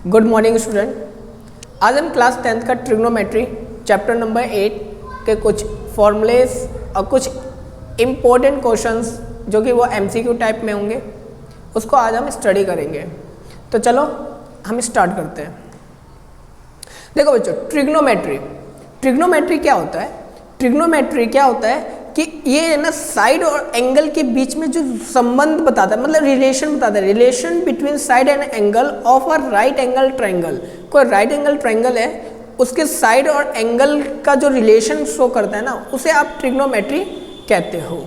Good morning student. आज हम class 10th का ट्रिग्नोमेट्री चैप्टर नंबर 8 के कुछ फॉर्मूलेस और कुछ इम्पोर्टेंट क्वेश्चंस जो कि वो एमसीक्यू टाइप में होंगे उसको आज हम स्टडी करेंगे। तो चलो हम स्टार्ट करते हैं। देखो बच्चों, ट्रिग्नोमेट्री क्या होता है? ट्रिग्नोमेट्री क्या होता है कि ये ना साइड और एंगल के बीच में जो संबंध बताता है, मतलब रिलेशन बताता है, relation between side and angle of a right angle triangle. कोई राइट एंगल ट्रायंगल है, उसके साइड और एंगल का जो रिलेशन शो करता है ना, उसे आप ट्रिग्नोमेट्री कहते हो।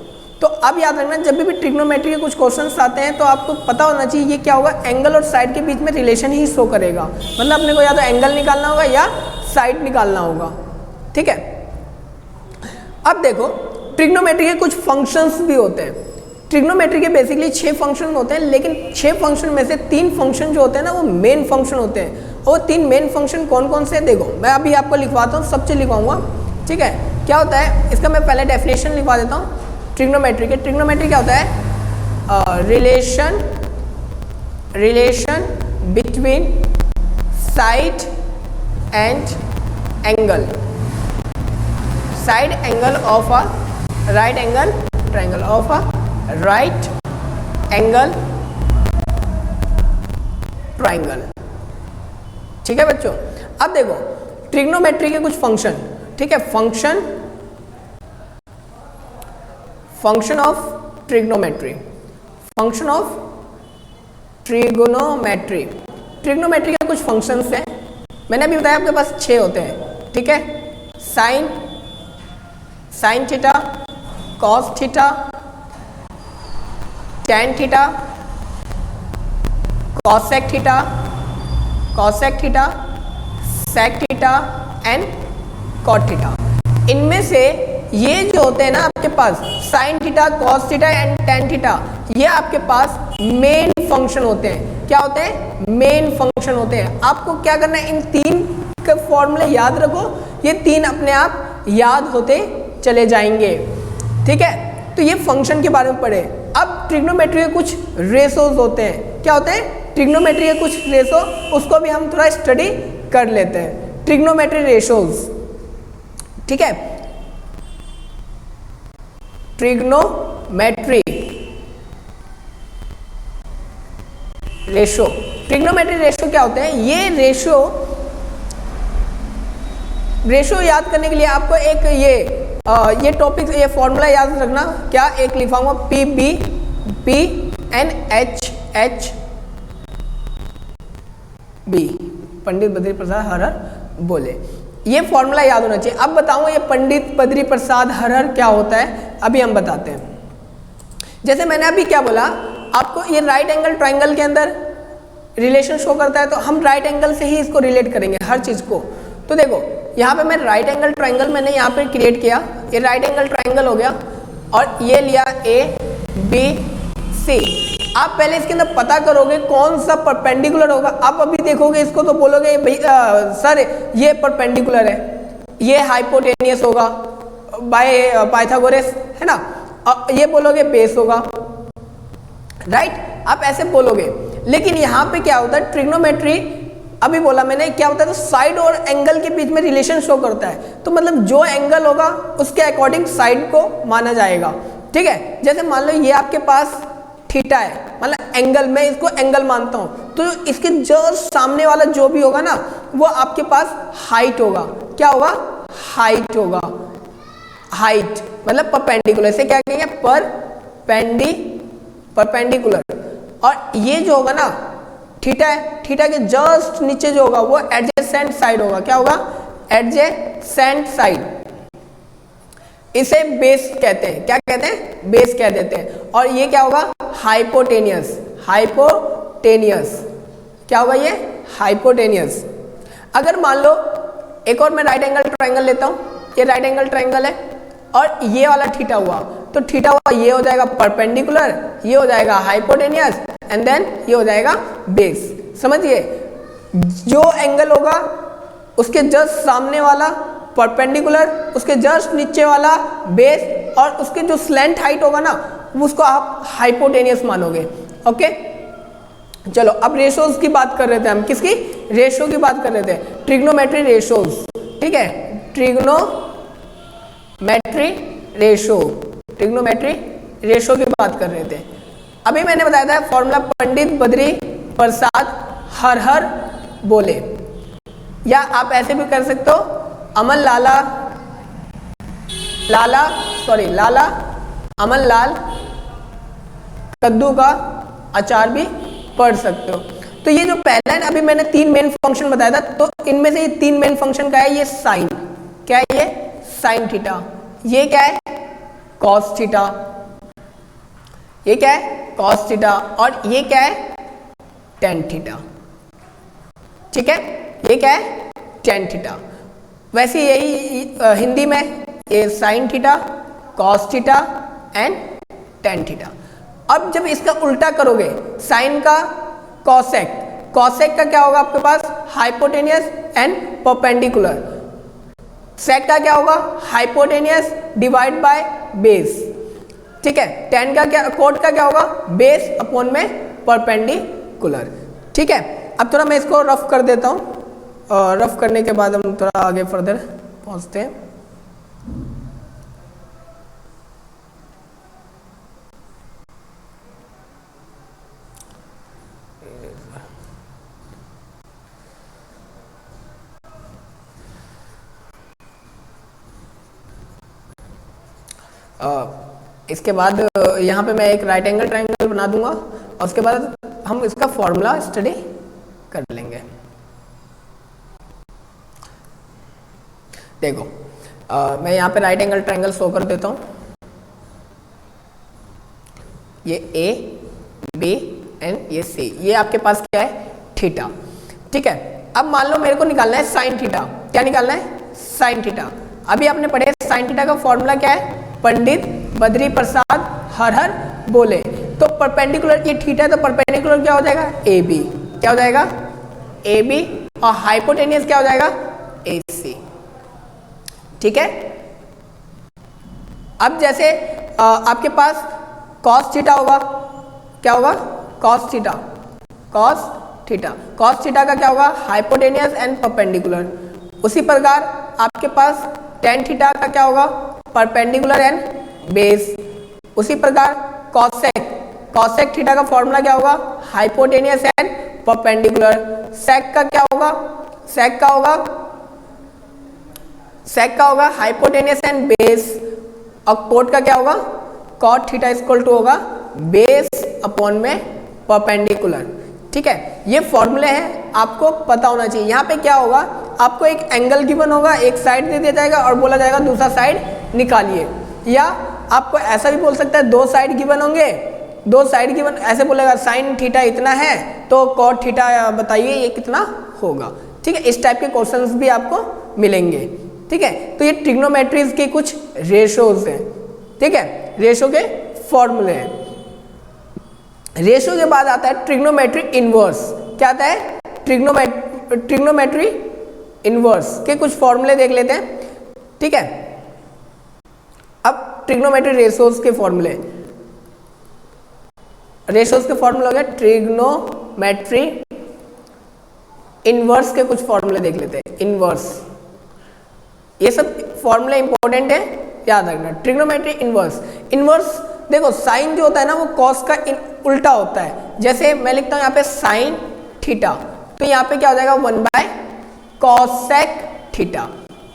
तो अब याद रखना, जब भी ट्रिग्नोमेट्री के कुछ क्वेश्चंस आते हैं तो आपको पता होना चाहिए ये क्या होगा, एंगल और साइड के बीच में रिलेशन ही शो करेगा। मतलब अपने को या तो एंगल निकालना होगा या साइड निकालना होगा। ठीक है, अब देखो ट्रिग्नोमेट्री के कुछ फंक्शंस भी होते हैं। ट्रिग्नोमेट्री के बेसिकली 6 फंक्शन होते हैं, लेकिन 6 फंक्शन में से 3 फंक्शन जो होते हैं ना वो मेन फंक्शन होते हैं। और 3 मेन फंक्शन कौन कौन से हैं देखो, मैं अभी आपको लिखवाता हूँ, सब चीज़ लिखवाऊंगा। ठीक है, क्या होता है इसका मैं पहले डेफिनेशन लिखवा देता हूँ ट्रिग्नोमेट्री के। ट्रिग्नोमेट्री क्या होता है? Relation between side and angle, side angle of a right angle triangle, of a right angle triangle. ठीक है बच्चों, अब देखो ट्रिग्नोमेट्री के कुछ फंक्शन। ठीक है, function of trigonometry, function of trigonometry. Trigonometry के कुछ फंक्शंस हैं, मैंने अभी बताया आपके पास 6 होते हैं। ठीक है, sine theta, cos theta, tan theta, cosec theta, sec theta and cot theta. इनमें से ये जो होते हैं ना आपके पास, sine theta, cos theta and tan theta, ये आपके पास मेन फंक्शन होते हैं। क्या होते हैं? मेन फंक्शन होते हैं। आपको क्या करना है, इन 3 के फॉर्मूले याद रखो, ये 3 अपने आप याद होते चले जाएंगे। ठीक है, तो ये फंक्शन के बारे में पढ़े। अब ट्रिग्नोमेट्री के कुछ रेशोज होते हैं। क्या होते हैं? ट्रिग्नोमेट्री के कुछ रेशो, उसको भी हम थोड़ा स्टडी कर लेते हैं। Trigonometry ratios. ठीक है, ट्रिग्नोमेट्री रेशो। ट्रिग्नोमेट्री रेशो क्या होते हैं? ये रेशो याद करने के लिए आपको एक ये टॉपिक, ये फॉर्मूला याद रखना। क्या? एक लिखाऊंगा PBNHB, पंडित बद्री प्रसाद हर बोले। ये फॉर्मूला याद होना चाहिए। अब बताऊंगा ये पंडित बद्री प्रसाद हर क्या होता है, अभी हम बताते हैं। जैसे मैंने अभी क्या बोला आपको, ये राइट एंगल ट्रायंगल के अंदर रिलेशन शो करता है, तो हम राइट एंगल से ही इसको रिलेट करेंगे हर चीज को। तो देखो यहाँ पे मैं राइट एंगल ट्रायंगल मैंने यहाँ पे क्रिएट किया, ये राइट एंगल ट्रायंगल हो गया, और ये लिया ABC। आप पहले इसके अंदर पता करोगे कौन सा परपेंडिकुलर होगा। आप अभी देखोगे इसको तो बोलोगे भाई सर ये परपेंडिकुलर है, ये हाइपोटेनियस होगा बाय पाइथागोरस, है ना, ये बोलोगे बेस होगा, राइट, आप ऐसे बोलोगे। लेकिन यहाँ पे क्या होता है, ट्रिग्नोमेट्री अभी बोला मैंने क्या होता है, तो साइड और एंगल के बीच में रिलेशन शो करता है। तो मतलब जो एंगल होगा उसके अकॉर्डिंग साइड को माना जाएगा। ठीक है, जैसे मान लो ये आपके पास थीटा है, मतलब एंगल, मैं इसको एंगल मानता हूँ, तो इसके जस्ट सामने वाला जो भी होगा ना वो आपके पास हाइट होगा। क्या होगा? हाइट होगा। हाइट मतलब परपेंडिकुलर, से क्या कहेंगे? परपेंडिकुलर। और ये जो होगा ना थीटा है, थीटा के जस्ट नीचे जो होगा वो एडजेसेंट साइड होगा। क्या होगा? Adjacent side. इसे बेस कहते हैं। क्या कहते हैं? बेस कह देते हैं। और ये क्या होगा? हाइपोटेनियस। क्या होगा ये? हाइपोटेनियस। अगर मान लो एक और मैं राइट एंगल ट्रायंगल लेता हूं, ये राइट एंगल ट्रायंगल है और ये वाला थीटा हुआ, तो थीटा हुआ ये हो जाएगा परपेंडिकुलर, ये हो जाएगा हाइपोटेनियस, एंड देन ये हो जाएगा बेस। समझिए, जो एंगल होगा उसके जस्ट सामने वाला परपेंडिकुलर, उसके जस्ट नीचे वाला बेस, और उसके जो स्लैंट हाइट होगा ना उसको आप हाइपोटेनियस मानोगे। ओके, चलो अब रेशोज की बात कर रहे थे हम, किसकी? रेशो की बात कर रहे थे, ट्रिग्नोमेट्री रेशोज, ठीक है, ट्रिग्नोमेट्री रेशो, ट्रिग्नोमेट्री रेशो की बात कर रहे थे। अभी मैंने बताया था फॉर्मूला पंडित बद्री प्रसाद हर हर बोले, या आप ऐसे भी कर सकते हो अमन लाला अमन लाल कद्दू का अचार भी पढ़ सकते हो। तो ये जो पहला है, अभी मैंने 3 मेन फंक्शन बताया था, तो इनमें से ये 3 मेन फंक्शन का है, ये साइन, क्या है ये? साइन थीटा, ये क्या है? कॉस थीटा, ये क्या है? कॉस थीटा, और ये क्या है? टेन थीटा, ठीक है, ये क्या है? Tan theta. वैसे यही हिंदी में ये sign theta, cos theta and tan theta. अब जब इसका उल्टा करोगे, साइन का कॉसेक, कॉसेक का क्या होगा आपके पास? Hypotenuse and perpendicular. सेक का क्या होगा? हाइपोटेनियस डिवाइड बाय बेस, ठीक है। टेन का क्या, कोट का क्या होगा? बेस अपॉन में परपेंडिकुलर, ठीक है। अब थोड़ा मैं इसको रफ कर देता हूँ, और रफ करने के बाद हम थोड़ा आगे फर्दर पहुँचते हैं। इसके बाद यहाँ पे मैं एक राइट एंगल ट्रायंगल बना दूंगा, और उसके बाद हम इसका फॉर्मूला स्टडी कर लेंगे। देखो मैं यहाँ पे राइट एंगल ट्रायंगल शो कर देता हूँ, ये ए बी एंड ये सी, ये आपके पास क्या है? थीटा, ठीक है। अब मान लो मेरे को निकालना है साइन थीटा, क्या निकालना है? Sine theta. अभी आपने पढ़े साइन थीटा का फॉर्मूला क्या है? पंडित बद्री प्रसाद हर हर बोले। तो परपेंडिकुलर, ये थीटा, तो परपेंडिकुलर क्या हो जाएगा? ए बी, क्या हो जाएगा? ए बी, और हाइपोटेनियस क्या हो जाएगा? ए सी, ठीक है। अब जैसे आपके पास कॉस थीटा होगा, क्या होगा? Cos theta, cos theta, cos theta का क्या होगा? Hypotenuse and perpendicular. उसी प्रकार आपके पास टेन थीटा का क्या होगा? Perpendicular and base. उसी प्रकार कॉसेक, कॉसेक थीटा का फॉर्मूला क्या होगा? Hypotenuse and perpendicular. सेक का क्या होगा? सेक का होगा, सेक का होगा हाइपोटेनियस एंड बेस। और कोट का क्या होगा? कॉट थीटा इक्वल टू होगा बेस अपॉन में परपेंडिकुलर, ठीक है। ये फॉर्मूले हैं, आपको पता होना चाहिए। यहाँ पे क्या होगा? आपको एक एंगल गिवन होगा, एक साइड दे दिया जाएगा और बोला जाएगा दूसरा साइड निकालिए, या आपको ऐसा भी बोल सकता है 2 साइड गिवन होंगे, 2 साइड गिवन, ऐसे बोलेगा साइन थीटा इतना है तो कॉट थीटा बताइए ये कितना होगा, ठीक है। इस टाइप के क्वेश्चंस भी आपको मिलेंगे, ठीक है। तो ये ट्रिग्नोमेट्रीज के कुछ रेशोज हैं, ठीक है, रेशो के फॉर्मूले हैं। रेशो के बाद आता है ट्रिग्नोमेट्री इनवर्स। क्या आता है? ट्रिग्नोमेट्री इनवर्स के कुछ फॉर्मूले देख लेते हैं, ठीक है। अब ट्रिग्नोमेट्री रेशोज के फॉर्मूले, रेशोज के फॉर्मूले हो गए, ट्रिग्नोमेट्री इनवर्स के कुछ फॉर्मूले देख लेते हैं। इनवर्स, ये सब फॉर्मूले इंपॉर्टेंट है, याद रखना। ट्रिग्नोमेट्री इनवर्स, इनवर्स देखो साइन जो होता है ना वो कॉस का उल्टा होता है। जैसे मैं लिखता हूँ यहाँ पे साइन थीटा, तो यहाँ पे क्या हो जाएगा? 1 कॉसेक थीटा,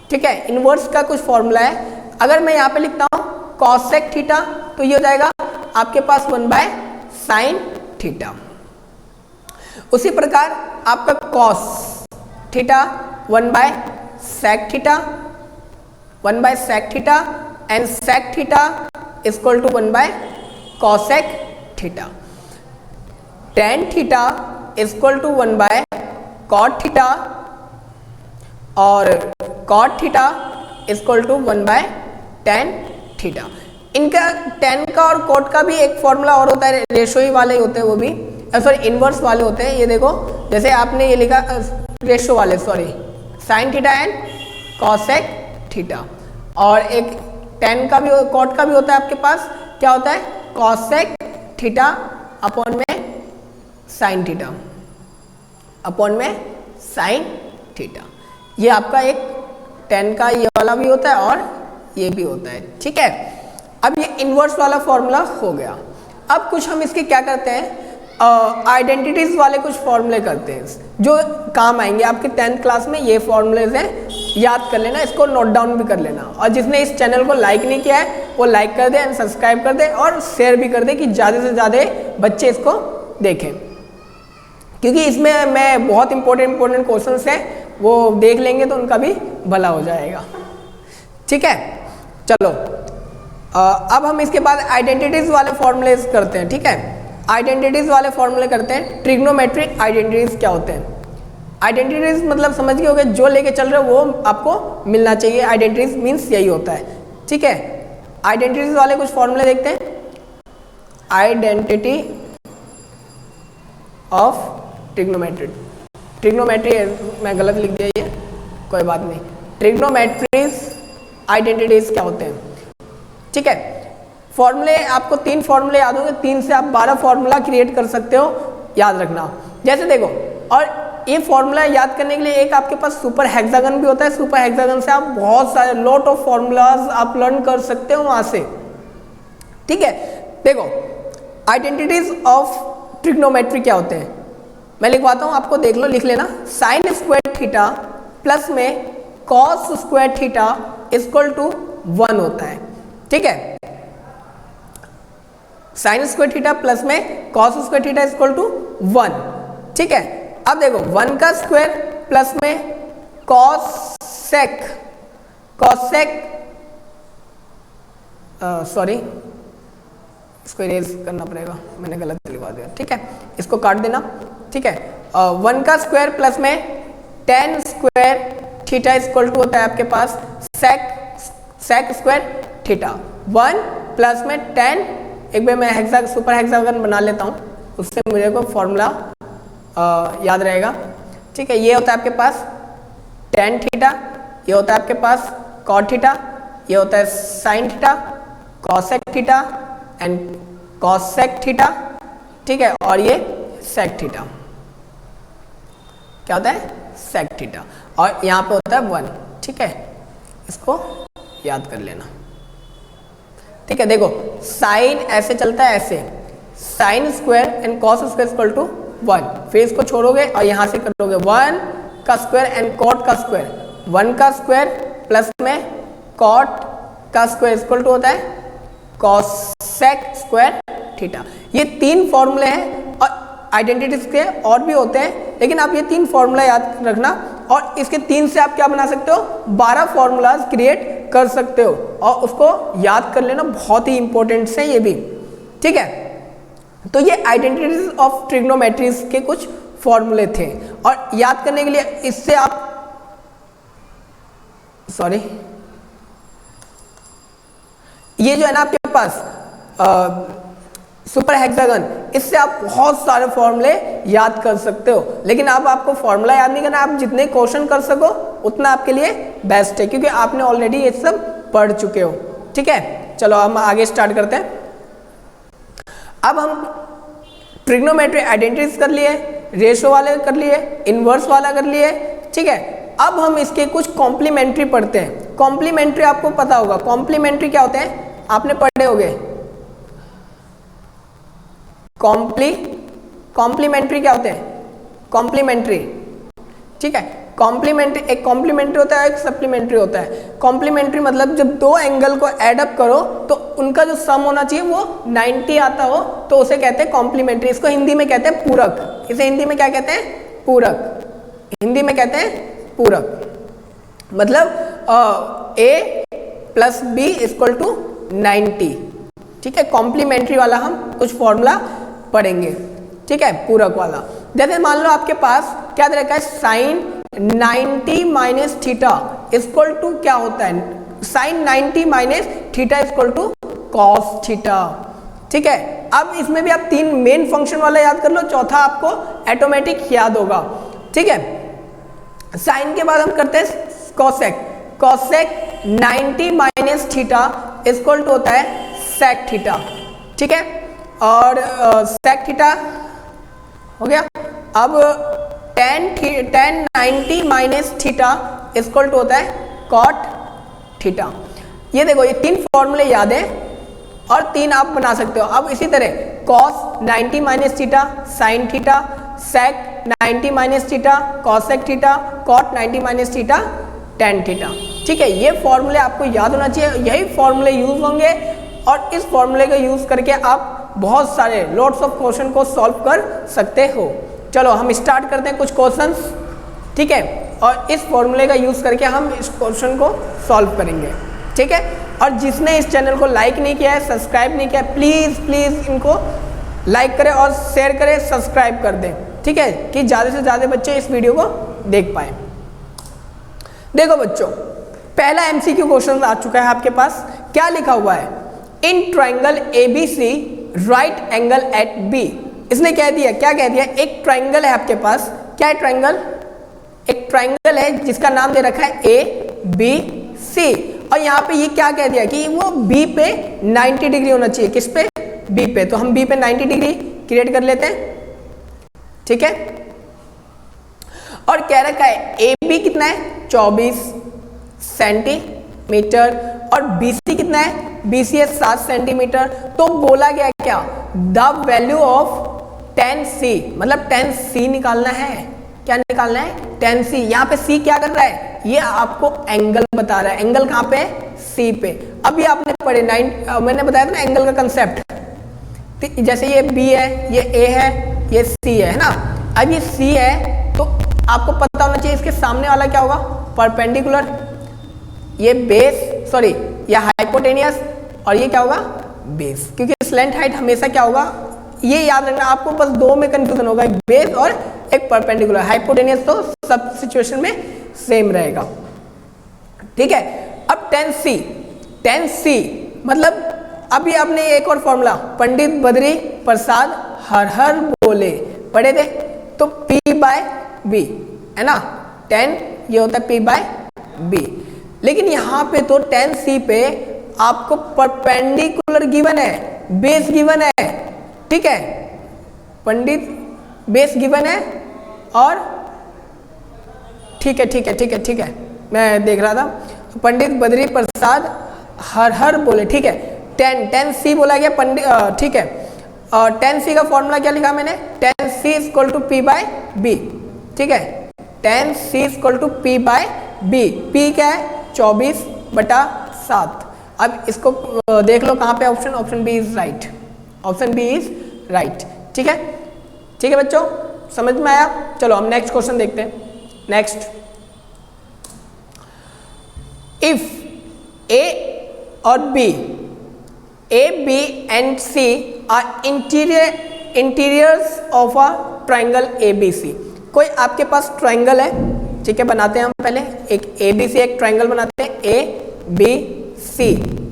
ठीक है। इनवर्स का कुछ फॉर्मूला है। अगर मैं यहाँ पे लिखता हूँ कॉसेक थीटा, तो ये हो जाएगा आपके पास 1 साइन थीटा। उसी प्रकार आपका cos theta 1 sec theta, 1 sec theta, and sec theta equal to 1 cosec theta. Tan theta equal to 1 cot theta, और cot theta equal to 1 tan theta. इनका टेन का और कॉट का भी एक फॉर्मूला और होता है, रेशो ही वाले होते हैं वो भी, सॉरी इनवर्स वाले होते हैं। ये देखो जैसे आपने ये लिखा रेशो वाले, sorry sine theta and cosec theta, और एक टेन का भी कॉट का भी होता है आपके पास, क्या होता है? कॉसेक थीटा अपॉन में साइन थीटा अपॉन में साइन थीटा। ये आपका एक tan का ये वाला भी होता है और ये भी होता है, ठीक है। अब ये इन्वर्स वाला फॉर्मूला हो गया। अब कुछ हम इसके क्या करते हैं, आइडेंटिटीज वाले कुछ फॉर्मूले करते हैं जो काम आएंगे आपके 10th क्लास में। ये फॉर्मूलेज हैं, याद कर लेना, इसको नोट डाउन भी कर लेना। और जिसने इस चैनल को लाइक नहीं किया है वो लाइक कर दे एंड सब्सक्राइब कर दे और शेयर भी कर दे कि ज़्यादा से ज़्यादा बच्चे इसको देखें, क्योंकि इसमें मैं बहुत इंपॉर्टेंट क्वेश्चंस हैं वो देख लेंगे तो उनका भी भला हो जाएगा, ठीक है। चलो अब हम इसके बाद आइडेंटिटीज वाले फॉर्मूलेज करते हैं, ठीक है। आइडेंटिटीज वाले फॉर्मूले करते हैं। ट्रिग्नोमेट्रिक आइडेंटिटीज क्या होते हैं? आइडेंटिटीज मतलब समझ गए होगे, जो लेके चल रहे हो वो आपको मिलना चाहिए। आइडेंटिटीज मीन्स यही होता है, ठीक है। आइडेंटिटीज वाले कुछ फॉर्मूले देखते हैं। आइडेंटिटी ऑफ ट्रिग्नोमेट्री मैं गलत लिख दिया, ये कोई बात नहीं। ट्रिग्नोमेट्रीज आइडेंटिटीज क्या होते हैं, ठीक है। फॉर्मूले आपको 3 फॉर्मूले याद होंगे, 3 से आप 12 फॉर्मूला क्रिएट कर सकते हो, याद रखना। जैसे देखो, और ये फॉर्मूला याद करने के लिए एक आपके पास सुपर हेक्सागन भी होता है। सुपर हेक्सागन से आप बहुत सारे लॉट ऑफ फॉर्मूलाज आप लर्न कर सकते हो वहां से, ठीक है। देखो आइडेंटिटीज ऑफ ट्रिग्नोमेट्री क्या होते हैं, मैं लिखवाता हूं आपको, देख लो, लिख लेना। साइन स्क्वायर थीटा प्लस में cos square theta equal to 1 होता है, ठीक है। साइन स्क्वायर थीटा प्लस में cos square theta equal to 1, ठीक है। अब देखो 1 का स्क्वायर प्लस में कॉसेक सॉरी इसको इरेज करना पड़ेगा, मैंने गलत लिखवा दिया, ठीक है। इसको काट देना, ठीक है। 1 का स्क्वायर प्लस में tan square theta equal to होता है आपके पास सेक स्क्वायर थीटा। 1 प्लस में tan, एक बार मैं सुपर हेक्सागन बना लेता हूँ, उससे मुझे को फॉर्मूला याद रहेगा, ठीक है। ये होता है आपके पास tan थीटा, ये होता है आपके पास cot थीटा, ये होता है sin theta, cosec theta and cosec theta, ठीक है। और ये sec थीटा, क्या होता है sec थीटा, और यहाँ पे होता है 1, ठीक है। इसको याद कर लेना, ठीक है। देखो साइन ऐसे चलता है, ऐसे sine square and cos square equal to 1, फिर इसको छोड़ोगे और यहां से करोगे 1 का स्क्वायर एंड कॉट का स्क्वायर। 1 का स्क्वायर प्लस में कॉट का स्क्वायर इक्वल टू होता है कॉसेक स्क्वायर थीटा। ये 3 फॉर्मूले हैं और आइडेंटिटीज के और भी होते हैं, लेकिन आप ये 3 फॉर्मूला याद रखना और इसके 3 से आप क्या बना सकते हो, 12 फॉर्मूलाज क्रिएट कर सकते हो और उसको याद कर लेना, बहुत ही इंपॉर्टेंट है ये भी, ठीक है। तो ये आइडेंटिटीज ऑफ ट्रिग्नोमेट्रीज के कुछ फॉर्मूले थे और याद करने के लिए इससे आप ये जो है ना आपके पास सुपर हेक्सागन, इससे आप बहुत सारे फॉर्मूले याद कर सकते हो। लेकिन अब आपको फॉर्मूला याद नहीं करना, आप जितने क्वेश्चन कर सको उतना आपके लिए बेस्ट है, क्योंकि आपने ऑलरेडी ये सब पढ़ चुके हो, ठीक है। चलो हम आगे स्टार्ट करते हैं। अब हम ट्रिग्नोमेट्री आइडेंटिटीज कर लिए, रेशो वाले कर लिए, इनवर्स वाला कर लिए, ठीक है। अब हम इसके कुछ कॉम्प्लीमेंट्री पढ़ते हैं। कॉम्प्लीमेंट्री आपको पता होगा, कॉम्प्लीमेंट्री क्या होते हैं, आपने पढ़े होंगे। कॉम्प्लीमेंट्री क्या होते हैं, कॉम्प्लीमेंट्री, ठीक है। कॉम्प्लीमेंट्री, एक कॉम्प्लीमेंट्री होता है, एक सप्लीमेंट्री होता है। कॉम्प्लीमेंट्री मतलब जब 2 एंगल को ऐड अप करो तो उनका जो सम होना चाहिए वो 90 आता हो, तो उसे कहते हैं कॉम्प्लीमेंट्री। इसको हिंदी में कहते हैं पूरक। इसे हिंदी में क्या कहते हैं, पूरक। हिंदी में कहते हैं पूरक, मतलब A plus B equal to 90, ठीक है। कॉम्प्लीमेंट्री वाला हम कुछ फॉर्मूला पढ़ेंगे, ठीक है, पूरक वाला। जैसे मान लो आपके पास क्या दे रखा है, sine 90 minus theta equal to क्या होता है, sine 90 minus theta equal to cos theta, ठीक है। अब इसमें भी आप 3 मेन फंक्शन वाला याद कर लो, चौथा आपको ऑटोमेटिक याद होगा, ठीक है। साइन के बाद हम करते हैं cosec. Cosec 90 minus theta equal to होता है सेक थीटा, ठीक है। और सेक थीटा हो गया। अब tan 90 minus theta equal to होता है cot थीटा। ये देखो ये 3 फॉर्मूले याद है और 3 आप बना सकते हो। अब इसी तरह cos 90 minus theta sine theta, sec 90 minus theta cosec theta, cot 90 minus theta tan theta. ठीक है, ये फॉर्मूले आपको याद होना चाहिए, यही फॉर्मूले यूज होंगे और इस फॉर्मूले का यूज करके आप बहुत सारे लॉट्स ऑफ क्वेश्चन को सॉल्व कर सकते हो। चलो हम स्टार्ट करते हैं कुछ क्वेश्चंस, ठीक है, और इस फॉर्मूले का यूज करके हम इस क्वेश्चन को सॉल्व करेंगे। ठीक है, और जिसने इस चैनल को लाइक नहीं किया है, सब्सक्राइब नहीं किया है, प्लीज प्लीज इनको लाइक करें और शेयर करें, सब्सक्राइब कर दें। ठीक है, कि ज़्यादा से ज़्यादा बच्चे इस वीडियो को देख पाए। देखो बच्चों, पहला एमसीक्यू क्वेश्चन आ चुका है आपके पास। क्या लिखा हुआ है? In triangle ABC right angle at B. इसने कह दिया, क्या कह दिया? एक ट्राइंगल है आपके पास। क्या है ट्राइंगल? एक ट्राइंगल है जिसका नाम दे रखा है ए बी सी, और यहाँ पे ये क्या कह दिया कि वो बी पे 90 डिग्री होना चाहिए। किस पे? बी पे। तो हम बी पे 90 डिग्री क्रिएट कर लेते हैं। ठीक है, और कह रखा है ए बी कितना है? 24 सेंटीमीटर, और बी सी कितना है? बी सी है 7 सेंटीमीटर। तो बोला गया क्या? The value of tan c, मतलब tan c निकालना है। क्या निकालना है? tan c। यहाँ पे c क्या कर रहा है? ये आपको एंगल बता रहा है। एंगल कहाँ पे है? c पे। अभी आपने पढ़े मैंने बताया था ना एंगल का कंसेप्ट। जैसे ये b है, ये a है, ये c है ना। अब ये c है तो आपको पता होना चाहिए इसके सामने वाला क्या होगा? परपेंडिकुलर। ये बेस, सॉरी ये हाइपोटेनियस, और ये क्या होगा? बेस। क्योंकि स्लैंट हाइट हमेशा क्या होगा, ये याद रखना आपको, बस दो में कंफ्यूजन होगा, एक बेस और एक परपेंडिकुलर। हाइपोटेनियस तो सब सिचुएशन में सेम रहेगा। ठीक है, अब tan c मतलब अभी आपने एक और फॉर्मूला पंडित बद्री प्रसाद हर हर बोले पढ़े थे, तो p बाय b है ना। tan ये होता है p बाय b, लेकिन यहाँ पे तो tan c पे आपको परपेंडिकुलर गिवन है, बेस गिवन है। ठीक है, पंडित बेस गिवन है, और ठीक है, मैं देख रहा था पंडित बद्री प्रसाद हर हर बोले। ठीक है, tan c बोला गया पंडित, ठीक है, और tan c का फॉर्मूला क्या लिखा मैंने? tan c equal to p by b। ठीक है, tan c equal to p by b। p क्या है? 24/7। अब इसको देख लो कहाँ पे option B is right. Option B is right. ठीक है बच्चों, समझ में आया? चलो हम नेक्स्ट क्वेश्चन देखते हैं। नेक्स्ट, इफ ए और B, A B and C are interiors of a triangle A B C. कोई आपके पास ट्राइंगल है, ठीक है, बनाते हैं हम पहले एक ए बी सी, एक ट्राइंगल बनाते हैं ए बी सी,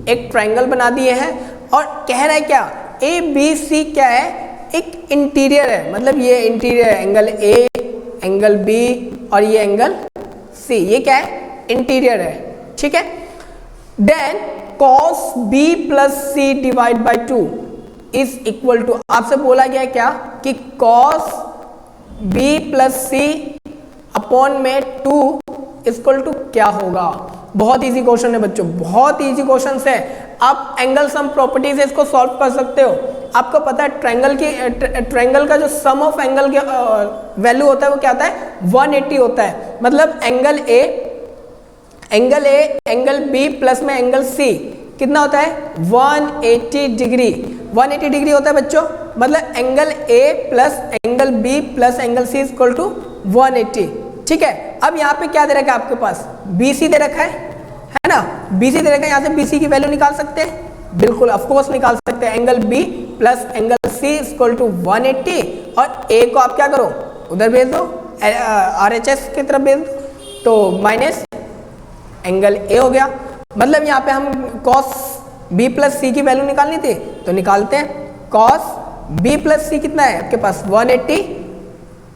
एक ट्राइंगल बना दिए हैं, और कह रहा है क्या? ए बी सी क्या है? एक इंटीरियर है, मतलब ये इंटीरियर है, एंगल ए, एंगल बी और ये एंगल सी, ये क्या है? इंटीरियर है। ठीक है, then cos b plus C divide by 2 is equal to, आपसे बोला गया है क्या कि cos b plus C upon में 2 इक्वल टू क्या होगा? बहुत इजी क्वेश्चन है बच्चों, बहुत इजी क्वेश्चन है। आप एंगल सम प्रॉपर्टी से इसको सॉल्व कर सकते हो। आपको पता है ट्रायंगल का जो सम ऑफ एंगल वैल्यू होता है वो क्या होता है? 180 होता है। मतलब angle A, angle B plus में एंगल सी कितना होता है? 180 डिग्री। 180 डिग्री होता है बच्चों, मतलब angle A plus angle B plus angle C equal to 180। ठीक है, अब यहाँ पे क्या दे रखा है आपके पास? BC दे रखा है ना, BC दे रखा है। यहाँ से BC की वैल्यू निकाल सकते हैं, बिल्कुल ऑफकोर्स निकाल सकते हैं। Angle B plus angle C equal to 180, और A को आप क्या करो? उधर भेज दो, RHS की तरफ भेज दो, तो माइनस एंगल A हो गया। मतलब यहाँ पे हम cos B प्लस C की वैल्यू निकालनी थी, तो निकालते हैं। cos B प्लस C कितना है आपके पास? 180,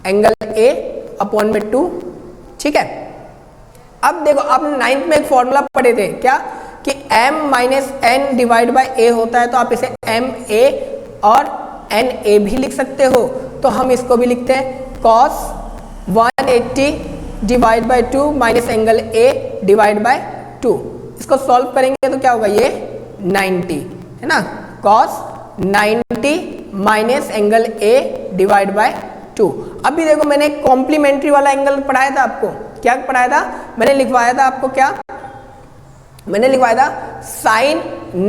एंगल A अपॉन में 2। ठीक है, अब देखो आपने 9th में एक फॉर्मूला पढ़े थे क्या कि m minus n divide by a होता है, तो आप इसे ma और na भी लिख सकते हो। तो हम इसको भी लिखते हैं cos 180 divide by 2 minus angle A divide by 2। इसको सॉल्व करेंगे तो क्या होगा, ये 90 है ना, cos 90 minus angle A divide by 2। अभी देखो मैंने कॉम्प्लीमेंट्री वाला एंगल पढ़ाया था आपको, क्या पढ़ाया था, मैंने लिखवाया था आपको, क्या मैंने लिखवाया था, sine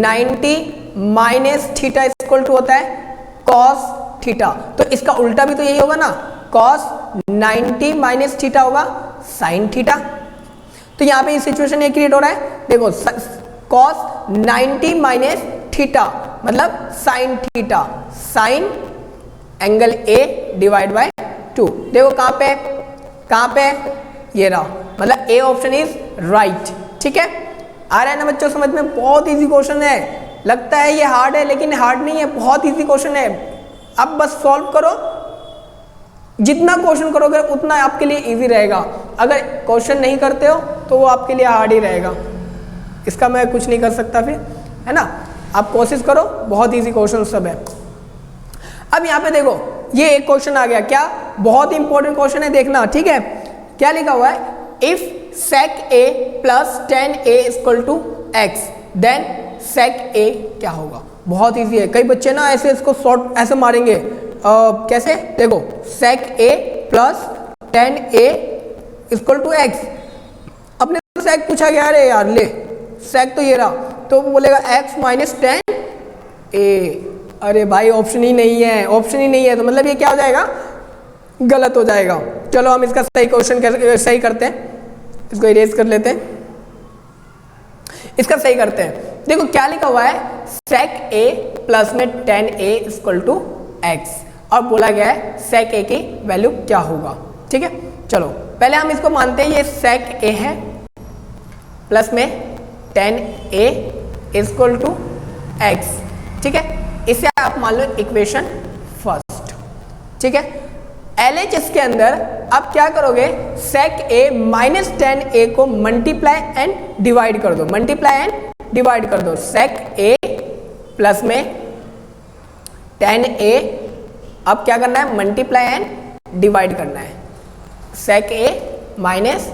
90 minus theta equal to होता है cos थीटा। तो इसका उल्टा भी तो यही होगा ना, cos 90 माइनस थीटा होगा साइन थीटा। तो यहाँ पे ये सिचुएशन ये क्रिएट हो रहा है, देखो cos 90 माइनस थीटा मतलब sine theta, sign angle A divide by 2। देखो कहाँ पे ये रहा, मतलब A ऑप्शन इज राइट। ठीक है, आ रहा है ना बच्चों समझ में, बहुत इजी क्वेश्चन है, लगता है ये हार्ड है लेकिन हार्ड नहीं है, बहुत इजी क्वेश्चन है। अब बस सॉल्व करो, जितना क्वेश्चन करोगे उतना आपके लिए इजी रहेगा, अगर क्वेश्चन नहीं करते हो तो वो आपके लिए हार्ड ही रहेगा, इसका मैं कुछ नहीं कर सकता फिर, है ना। आप कोशिश करो, बहुत इजी क्वेश्चन सब है। अब यहाँ पे देखो ये एक क्वेश्चन आ गया, क्या बहुत इंपॉर्टेंट क्वेश्चन है, देखना ठीक है। क्या लिखा हुआ है, if sec a plus 10a equal to X then sec a क्या होगा। बहुत इजी है, कई बच्चे ना ऐसे इसको शॉर्ट ऐसे मारेंगे, कैसे, देखो sec a plus 10a equal to X, अपने तो sec पूछा गया, अरे यार ले sec तो ये रहा, तो बोलेगा x माइनस 10a, अरे भाई ऑप्शन ही नहीं है, ऑप्शन ही नहीं है, तो मतलब ये क्या हो जाएगा, गलत हो जाएगा। चलो हम इसका सही क्वेश्चन सही करते हैं, इसको इरेज कर लेते हैं, इसका सही करते हैं। देखो क्या लिखा हुआ है, sec a प्लस में 10a इक्वल टू एक्स, और बोला गया है sec a की वैल्यू क्या होगा। ठीक है, चलो पहले हम इसको मानते हैं ये sec a है प्लस में 10a इक्वल टू एक्स। ठीक है, इसे आप मान लो इक्वेशन फर्स्ट। ठीक है, LHS के अंदर आप क्या करोगे, sec a माइनस 10a को मल्टीप्लाई एंड डिवाइड कर दो, मल्टीप्लाई एंड डिवाइड कर दो, sec a प्लस में 10a, अब क्या करना है, मल्टीप्लाई एंड डिवाइड करना है, sec a माइनस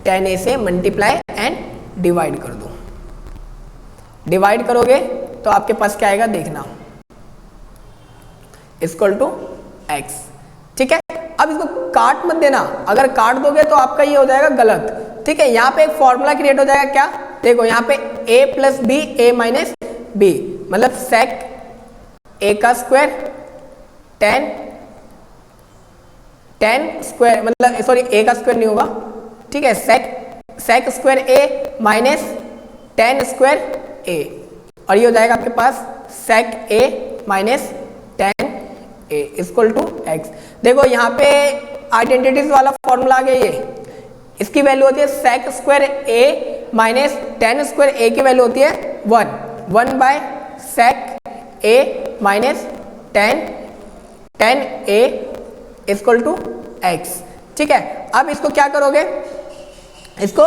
10a से मल्टीप्लाई एंड डिवाइड कर दो। डिवाइड करोगे तो आपके पास क्या आएगा, देखना, इक्वल टू एक्स। ठीक है, अब इसको काट मत देना, अगर काट दोगे तो आपका ये हो जाएगा गलत। ठीक है, यहाँ पे एक फॉर्मूला क्रिएट हो जाएगा, क्या, देखो यहाँ पे a plus B, a minus B, मतलब sec a का स्क्वायर 10 स्क्वायर, मतलब सॉरी a का स्क्वायर नहीं होगा, ठीक है, sec square a minus 10 square a, और ये हो जाएगा आपके पास sec a minus 10 a equal to X. देखो यहाँ पे आइडेंटिटीज वाला फॉर्मूला आ गया, ये इसकी वैल्यू होती है sec square a minus 10 square a की वैल्यू होती है 1 by sec a minus 10 a equal to X. ठीक है, अब इसको क्या करोगे, इसको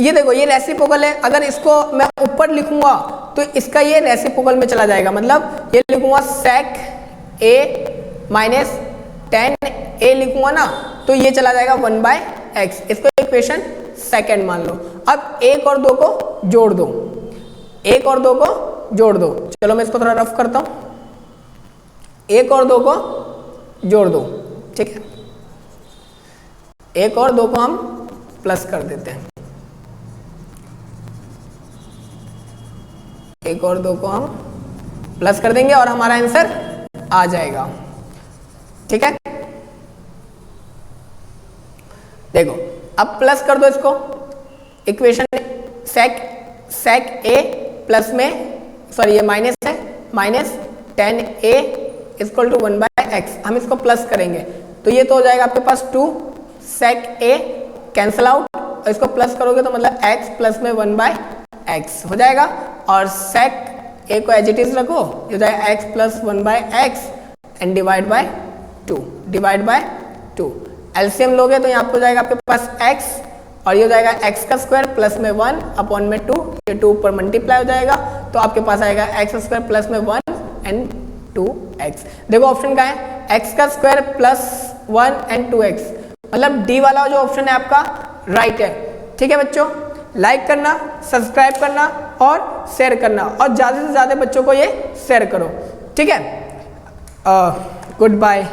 ये देखो ये रेसिप्रोकल है, अगर इसको मैं ऊपर लिखूंगा तो इसका ये रेसिप्रोकल में चला जाएगा, मतलब ये लिखूंगा sec a माइनस 10a लिखूंगा ना, तो ये चला जाएगा 1 बाय एक्स, इसको इक्वेशन सेकेंड मान लो। अब 1 और 2 को जोड़ दो, 1 और 2 को जोड़ दो, चलो मैं इसको थोड़ा रफ करता हूं, 1 और 2 को जोड़ दो। ठीक है, 1 और 2 को हम प्लस कर देते हैं, 1 और 2 को हम प्लस कर देंगे और हमारा आंसर आ जाएगा। ठीक है, देखो अब प्लस कर दो इसको, इक्वेशन sec a प्लस में, सॉरी ये माइनस है, minus 10a equal to 1 by X, हम इसको प्लस करेंगे तो ये तो हो जाएगा आपके पास 2 sec a कैंसिल आउट, और इसको प्लस करोगे तो मतलब x प्लस में 1 बाय एक्स हो जाएगा, और sec a को एज इट इज रखो, ये हो जाएगा x plus 1 by X and divide by 2, divide by 2, LCM लोगे तो यहाँ पे हो जाएगा आपके पास x, और ये हो जाएगा x का स्क्वायर प्लस में 1 अपॉन में 2, ये 2 ऊपर मल्टीप्लाई हो जाएगा, तो आपके पास आएगा x स्क्वायर प्लस में 1 एंड 2x। देखो ऑप्शन क्या है, एक्स का स्क्वायर प्लस 1 एंड 2x, मतलब डी वाला जो ऑप्शन है आपका राइट है। ठीक है बच्चों, लाइक करना, सब्सक्राइब करना और शेयर करना, और ज़्यादा से ज़्यादा बच्चों को ये शेयर करो। ठीक है, गुड बाय।